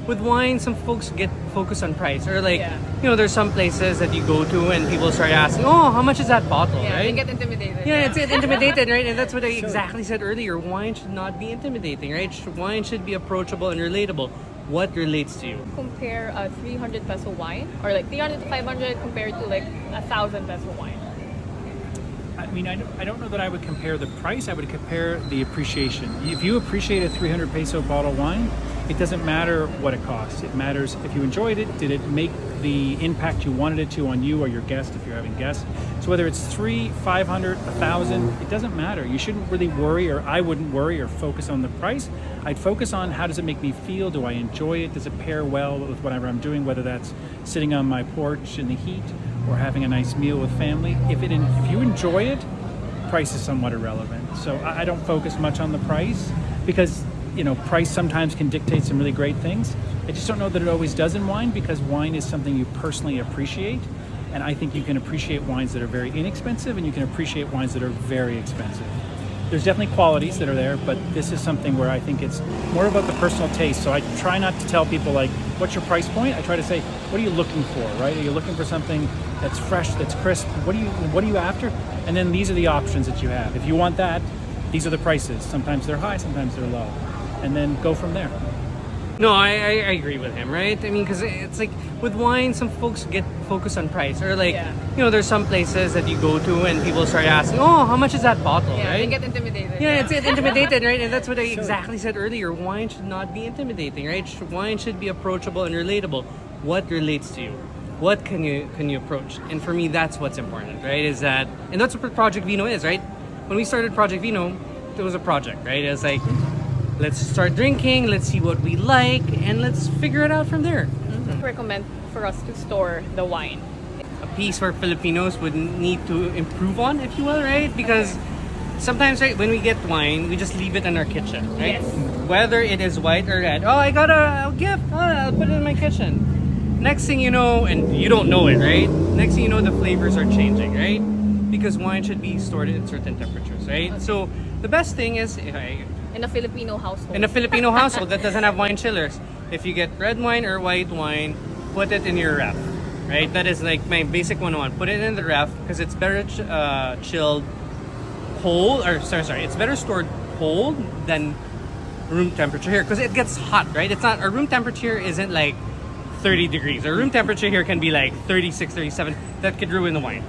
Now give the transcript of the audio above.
with wine, some folks get focused on price, or like, there's some places that you go to and people start asking, oh, how much is that bottle, Yeah, right? they get intimidated. Yeah, it's intimidated, right? And that's what I exactly said earlier. Wine should not be intimidating, right? Wine should be approachable and relatable. What relates to you? Compare a 300 peso wine, or like 300 to 500 compared to like 1,000 peso wine. I mean, I don't know that I would compare the price. I would compare the appreciation. If you appreciate a 300 peso bottle of wine, it doesn't matter what it costs. It matters if you enjoyed it. Did it make the impact you wanted it to on you or your guest if you're having guests? So whether it's 300, 500, 1,000, it doesn't matter. You shouldn't really worry, or I wouldn't worry or focus on the price. I'd focus on how does it make me feel? Do I enjoy it? Does it pair well with whatever I'm doing, whether that's sitting on my porch in the heat or having a nice meal with family? If you enjoy it, price is somewhat irrelevant. So I don't focus much on the price because price sometimes can dictate some really great things. I just don't know that it always does in wine, because wine is something you personally appreciate. And I think you can appreciate wines that are very inexpensive, and you can appreciate wines that are very expensive. There's definitely qualities that are there, but this is something where I think it's more about the personal taste. So I try not to tell people like, what's your price point? I try to say, what are you looking for, right? Are you looking for something that's fresh, that's crisp? What are you after? And then these are the options that you have. If you want that, these are the prices. Sometimes they're high, sometimes they're low. And then go from there. No, I agree with him, right? I mean, because it's like with wine, some folks get focused on price, or like, there's some places that you go to and people start asking, oh, how much is that bottle, Yeah, right? they get intimidated. Yeah, it's intimidated, right? And that's what I exactly said earlier. Wine should not be intimidating, right? Wine should be approachable and relatable. What relates to you? What can you approach? And for me, that's what's important, right? Is that, and that's what Project Vino is, right? When we started Project Vino, it was a project, right? It was like, let's start drinking, let's see what we like, and let's figure it out from there. Recommend for us to store the wine. A piece where Filipinos would need to improve on, if you will, right? Because sometimes, right, when we get wine, we just leave it in our kitchen, right? Yes. Whether it is white or red. Oh, I got a gift. Oh, I'll put it in my kitchen. Next thing you know, and you don't know it, right? Next thing you know, the flavors are changing, right? Because wine should be stored at certain temperatures, right? Okay. So the best thing is, in a Filipino household. In a Filipino household that doesn't have wine chillers, if you get red wine or white wine, put it in your ref, right? That is like my basic 101. Put it in the ref because it's better chilled cold, or sorry, it's better stored cold than room temperature here, because it gets hot, right? It's not, our room temperature isn't like 30 degrees. Our room temperature here can be like 36, 37. That could ruin the wine.